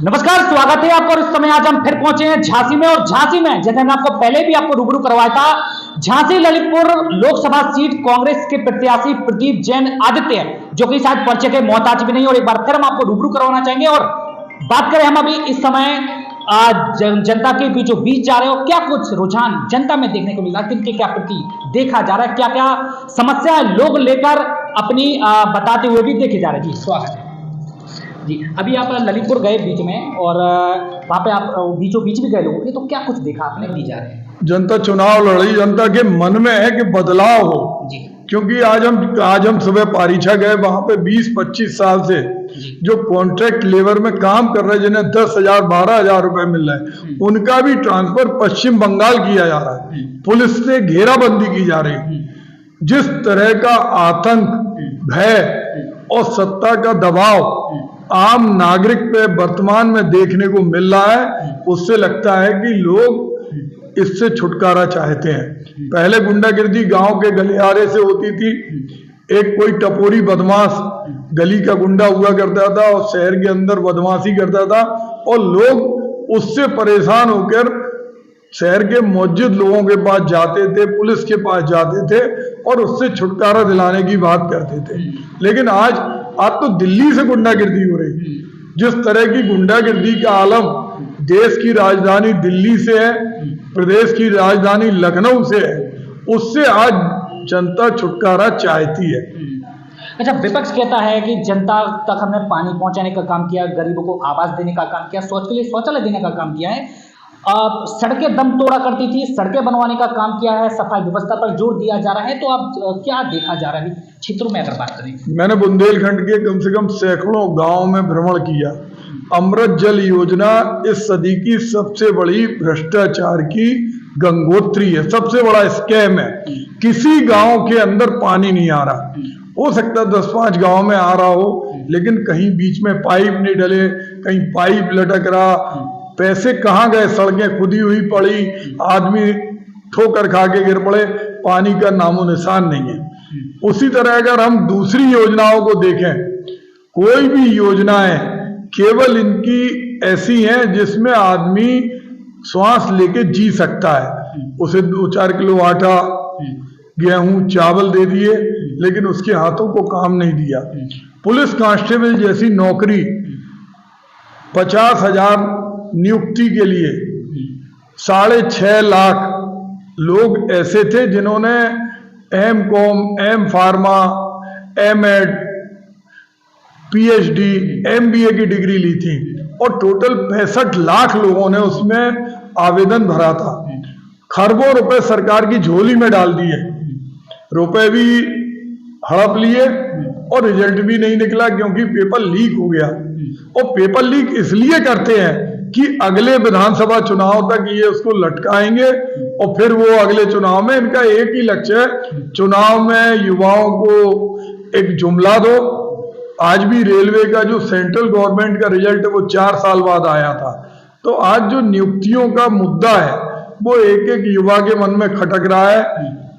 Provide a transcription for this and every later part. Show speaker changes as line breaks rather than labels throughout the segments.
नमस्कार, स्वागत है आपका। और इस समय आज हम फिर पहुंचे हैं झांसी में। और झांसी में जैसे मैं आपको पहले भी आपको रूबरू करवाया था, झांसी ललितपुर लोकसभा सीट कांग्रेस के प्रत्याशी प्रदीप जैन आदित्य, जो कि शायद पर्चे के मोहताज भी नहीं, और एक बार फिर हम आपको रूबरू करवाना चाहेंगे। और बात करें हम अभी इस समय जनता के बीचों बीच जा रहे हो, क्या कुछ रुझान जनता में देखने को मिला, किनके क्या प्रति देखा जा रहा है, क्या क्या समस्या लोग लेकर अपनी बताते हुए भी देखे जा रहे हैं। जी स्वागत है जी। अभी आप ललितपुर गए बीच में, और वहाँ पे आप बीचों बीच भी गए लोगों के, तो क्या कुछ देखा आपने भी जा रहे हैं?
जनता चुनाव लड़ी, जनता के मन में है कि बदलाव हो जी। क्योंकि आज हम सुबह पारीछा गए, वहां पे 20-25 साल से जो कॉन्ट्रैक्ट लेबर में काम कर रहे हैं, जिन्हें 10,000 12,000 रुपए मिल रहे हैं, उनका भी ट्रांसफर पश्चिम बंगाल किया जा रहा है। पुलिस से घेराबंदी की जा रही है। जिस तरह का आतंक, भय और सत्ता का दबाव आम नागरिक पे वर्तमान में देखने को मिल रहा है, उससे लगता है कि लोग इससे छुटकारा चाहते हैं। पहले गुंडागिर्दी गांव के गलियारे से होती थी। एक कोई टपोरी बदमाश गली का गुंडा हुआ करता था और शहर के अंदर बदमाशी करता था, और लोग उससे परेशान होकर शहर के मौजूद लोगों के पास जाते थे, पुलिस के पास जाते थे और उससे छुटकारा दिलाने की बात करते थे। लेकिन आज तो दिल्ली से गुंडागिर्दी हो रही। जिस तरह की गुंडागिर्दी का आलम देश की राजधानी दिल्ली से है, प्रदेश की राजधानी लखनऊ से है, उससे आज जनता छुटकारा चाहती है।
अच्छा, विपक्ष कहता है कि जनता तक हमने पानी पहुंचाने का काम किया, गरीबों को आवास देने का काम किया, शौच के लिए शौचालय देने का काम किया है, सड़कें दम तोड़ा करती थी, सड़कें बनवाने का काम किया है, सफाई व्यवस्था पर जोर दिया जा रहा है। तो अब क्या देखा जा रहा है क्षेत्रों में अगर बात करें?
मैंने बुंदेलखंड के कम से कम सैकड़ों गांव में भ्रमण किया। अमृत जल योजना इस सदी की सबसे बड़ी भ्रष्टाचार की गंगोत्री है, सबसे बड़ा स्कैम है। किसी गांव के अंदर पानी नहीं आ रहा। हो सकता है 10-5 गांव में आ रहा हो, लेकिन कहीं बीच में पाइप नहीं डले, कहीं पाइप लटक रहा, पैसे कहाँ गए, सड़कें खुदी हुई पड़ी, आदमी ठोकर खा के गिर पड़े, पानी का नामो निशान नहीं है। उसी तरह अगर हम दूसरी योजनाओं को देखें, कोई भी योजनाएं केवल इनकी ऐसी हैं जिसमें आदमी श्वास लेके जी सकता है। उसे 2-4 किलो आटा, गेहूं, चावल दे दिए, लेकिन उसके हाथों को काम नहीं दिया। पुलिस कांस्टेबल जैसी नौकरी 50,000 नियुक्ति के लिए 6.5 लाख लोग ऐसे थे जिन्होंने एम.कॉम, एम.फार्मा, एम.एड, पीएचडी, एमबीए की डिग्री ली थी, और टोटल 65 लाख लोगों ने उसमें आवेदन भरा था। खरबों रुपए सरकार की झोली में डाल दिए, रुपए भी हड़प लिए और रिजल्ट भी नहीं निकला, क्योंकि पेपर लीक हो गया। और पेपर लीक इसलिए करते हैं कि अगले विधानसभा चुनाव तक ये उसको लटकाएंगे, और फिर वो अगले चुनाव में, इनका एक ही लक्ष्य है, चुनाव में युवाओं को एक जुमला दो। आज भी रेलवे का जो सेंट्रल गवर्नमेंट का रिजल्ट है वो 4 साल बाद आया था। तो आज जो नियुक्तियों का मुद्दा है वो एक एक युवा के मन में खटक रहा है,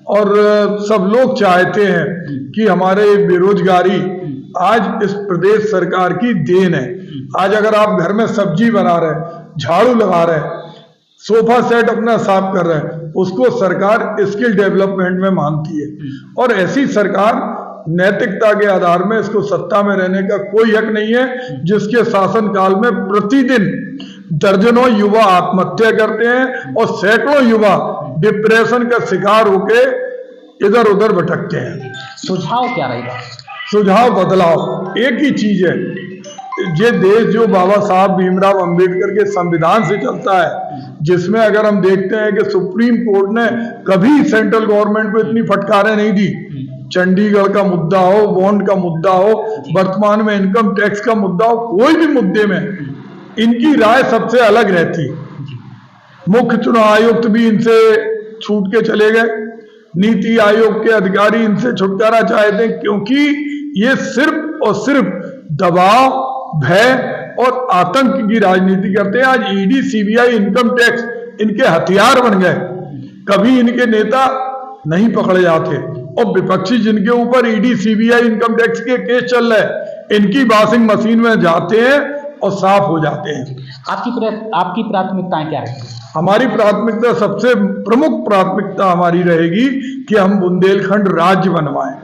और सब लोग चाहते हैं कि हमारे बेरोजगारी आज इस प्रदेश सरकार की देन है। आज अगर आप घर में सब्जी बना रहे, झाड़ू लगा रहे, सोफा सेट अपना साफ कर रहे हैं, उसको सरकार स्किल डेवलपमेंट में मानती है। और ऐसी सरकार नैतिकता के आधार में इसको सत्ता में रहने का कोई हक नहीं है, जिसके शासनकाल में प्रतिदिन दर्जनों युवा आत्महत्या करते हैं और सैकड़ों युवा डिप्रेशन का शिकार होके इधर उधर भटकते हैं।
सुझाव क्या रहेगा?
सुझाव बदलाव एक ही चीज है। ये देश जो बाबा साहब भीमराव अंबेडकर के संविधान से चलता है, जिसमें अगर हम देखते हैं कि सुप्रीम कोर्ट ने कभी सेंट्रल गवर्नमेंट को इतनी फटकारें नहीं दी। चंडीगढ़ का मुद्दा हो, बॉन्ड का मुद्दा हो, वर्तमान में इनकम टैक्स का मुद्दा हो, कोई भी मुद्दे में इनकी राय सबसे अलग रहती। मुख्य चुनाव आयुक्त भी इनसे छूट के चले गए, नीति आयोग के अधिकारी इनसे छुटकारा चाहते हैं, क्योंकि ये सिर्फ और सिर्फ दबाव, भय और आतंक की राजनीति करते हैं। आज ईडी, सीबीआई, इनकम टैक्स इनके हथियार बन गए। कभी इनके नेता नहीं पकड़े जाते, और विपक्षी जिनके ऊपर ईडी, सीबीआई, इनकम टैक्स के केस चल रहे हैं, इनकी वॉशिंग मशीन में जाते हैं और साफ हो जाते हैं।
आपकी प्राथमिकताएं क्या रहेंगी?
हमारी प्राथमिकता, सबसे प्रमुख प्राथमिकता हमारी रहेगी कि हम बुंदेलखंड राज्य बनवाएं,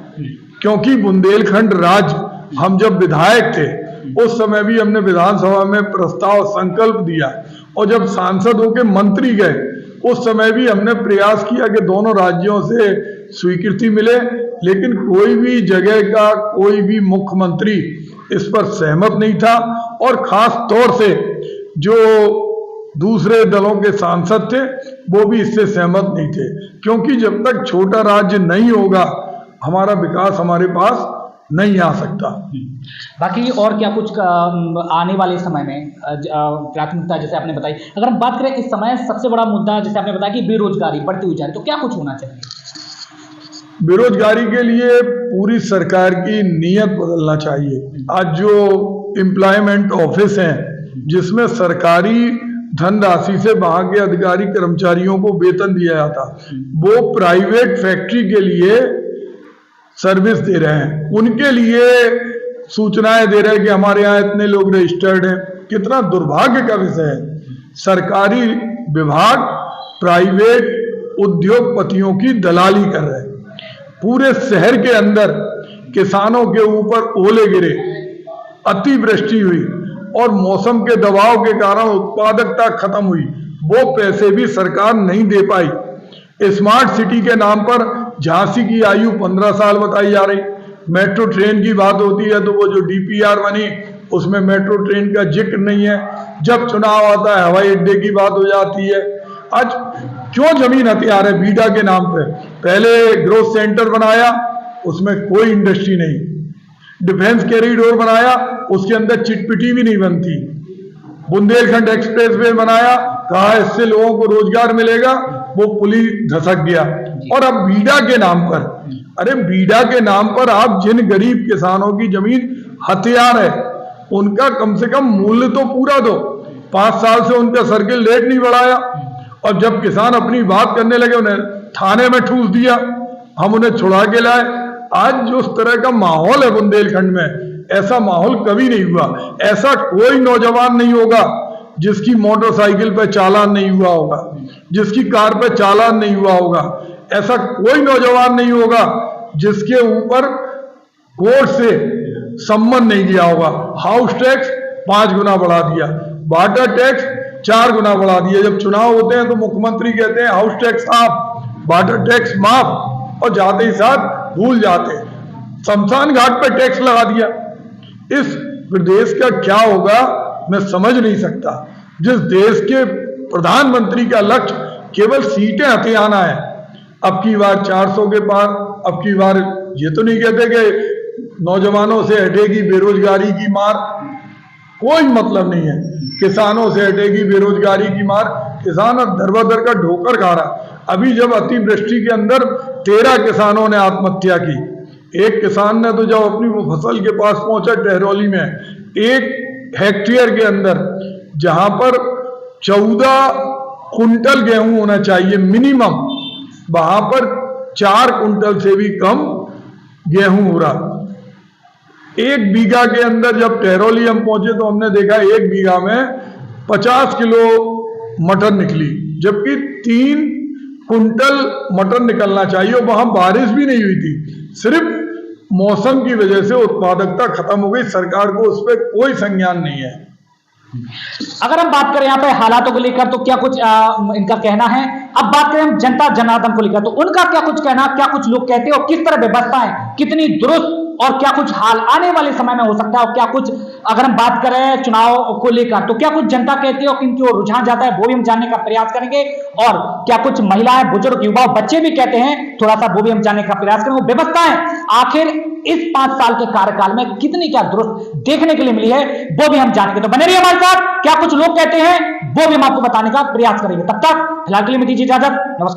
क्योंकि बुंदेलखंड राज्य हम जब विधायक थे उस समय भी हमने विधानसभा में प्रस्ताव संकल्प दिया, और जब सांसद होकर मंत्री गए उस समय भी हमने प्रयास किया कि दोनों राज्यों से स्वीकृति मिले, लेकिन कोई भी जगह का कोई भी मुख्यमंत्री इस पर सहमत नहीं था, और खास तौर से जो दूसरे दलों के सांसद थे वो भी इससे सहमत नहीं थे, क्योंकि जब तक छोटा राज्य नहीं होगा हमारा विकास हमारे पास नहीं आ सकता।
बाकी और क्या कुछ आने वाले समय में प्राथमिकता जैसे आपने बताई, अगर हम बात करें इस समय सबसे बड़ा मुद्दा जैसे आपने बताया कि बेरोजगारी बढ़ती हुई जा रही है, तो क्या कुछ होना चाहिए?
बेरोजगारी के लिए पूरी सरकार की नीयत बदलना चाहिए। आज जो एम्प्लॉयमेंट ऑफिस हैं जिसमें सरकारी धनराशि से वहां के अधिकारी कर्मचारियों को वेतन दिया जाता, वो प्राइवेट फैक्ट्री के लिए सर्विस दे रहे हैं, उनके लिए सूचनाएं दे रहे हैं कि हमारे यहाँ इतने लोग रजिस्टर्ड हैं। कितना दुर्भाग्य का विषय है, सरकारी विभाग प्राइवेट उद्योगपतियों की दलाली कर रहे हैं। पूरे शहर के अंदर किसानों के ऊपर ओले गिरे, अतिवृष्टि हुई और मौसम के दबाव के कारण उत्पादकता खत्म हुई, वो पैसे भी सरकार नहीं दे पाई। स्मार्ट सिटी के नाम पर झांसी की आयु 15 साल बताई जा रही। मेट्रो ट्रेन की बात होती है तो वो जो डीपीआर बनी उसमें मेट्रो ट्रेन का जिक्र नहीं है। जब चुनाव आता है हवाई अड्डे की बात हो जाती है। आज क्यों जमीन हथियार है बीडा के नाम पे? पहले ग्रोथ सेंटर बनाया, उसमें कोई इंडस्ट्री नहीं। डिफेंस कॉरिडोर बनाया, उसके अंदर चिटपिटी भी नहीं बनती। बुंदेलखंड एक्सप्रेस वे बनाया, कहा इससे लोगों को रोजगार मिलेगा, वो पुली धसक गया। और अब बीडा के नाम पर, अरे बीडा के नाम पर आप जिन गरीब किसानों की जमीन हथियार है उनका कम से कम मूल्य तो पूरा दो। 5 साल से उनका सर्किल रेट नहीं बढ़ाया, और जब किसान अपनी बात करने लगे उन्हें थाने में ठूस दिया, हम उन्हें छुड़ा के लाए। आज जो उस तरह का माहौल है बुंदेलखंड में, ऐसा माहौल कभी नहीं हुआ। ऐसा कोई नौजवान नहीं होगा जिसकी मोटरसाइकिल पे चालान नहीं हुआ होगा, जिसकी कार पे चालान नहीं हुआ होगा। ऐसा कोई नौजवान नहीं होगा जिसके ऊपर कोर्ट से सम्मन नहीं दिया होगा। हाउस टैक्स 5 गुना बढ़ा दिया, वाटर टैक्स 4 गुना बढ़ा दिया। जब चुनाव होते हैं तो मुख्यमंत्री कहते हैं हाउस टैक्स माफ, वाटर टैक्स माफ, और जाते ही साथ भूल जाते हैं। शमशान घाट पे टैक्स लगा दिया। इस प्रदेश का क्या होगा मैं समझ नहीं सकता। जिस देश के प्रधानमंत्री का लक्ष्य केवल सीटें हथियाना है, अब की बार 400 के पार, अब की बार ये तो नहीं कहते कि नौजवानों से हटेगी बेरोजगारी की मार, कोई मतलब नहीं है। किसानों से हटेगी बेरोजगारी की मार, किसान अब दरबदर का ठोकर खा रहा। अभी जब अतिवृष्टि के अंदर 13 किसानों ने आत्महत्या की। एक किसान ने तो जब अपनी वो फसल के पास पहुंचा टहरौली में, 1 हेक्टेयर के अंदर जहां पर 14 कुंटल गेहूं होना चाहिए मिनिमम, वहां पर 4 कुंटल से भी कम गेहूं हो रहा। 1 बीघा के अंदर जब टहरौली हम पहुंचे तो हमने देखा 1 बीघा में 50 किलो मटर निकली, जबकि 3 कुंटल मटर निकलना चाहिए। वहां बारिश भी नहीं हुई थी, सिर्फ मौसम की वजह से उत्पादकता खत्म हो गई। सरकार को उस पर कोई संज्ञान नहीं है।
अगर हम बात करें यहाँ पे हालातों को लेकर तो क्या कुछ इनका कहना है। अब बात करें हम जनता जनार्दन को लेकर तो उनका क्या कुछ कहना, क्या कुछ लोग कहते हैं और किस तरह व्यवस्था है, कितनी दुरुस्त और क्या कुछ हाल आने वाले समय में हो सकता है, और क्या कुछ अगर हम बात करें चुनाव को लेकर तो क्या कुछ जनता कहती है और किनकी ओर रुझान जाता है, वो भी हम जानने का प्रयास करेंगे। और क्या कुछ महिलाएं, बुजुर्ग, युवा, बच्चे भी कहते हैं, थोड़ा सा वो भी हम जानने का प्रयास करेंगे। व्यवस्थाएं आखिर इस 5 साल के कार्यकाल में कितनी क्या दुरुस्त देखने के लिए मिली है, वो भी हम जानेंगे। तो बने रहिए हमारे साथ, क्या कुछ लोग कहते हैं वो भी हम आपको बताने का प्रयास करेंगे। तब तक फिलहाल के लिए मुझे दीजिए इजाजत। नमस्कार।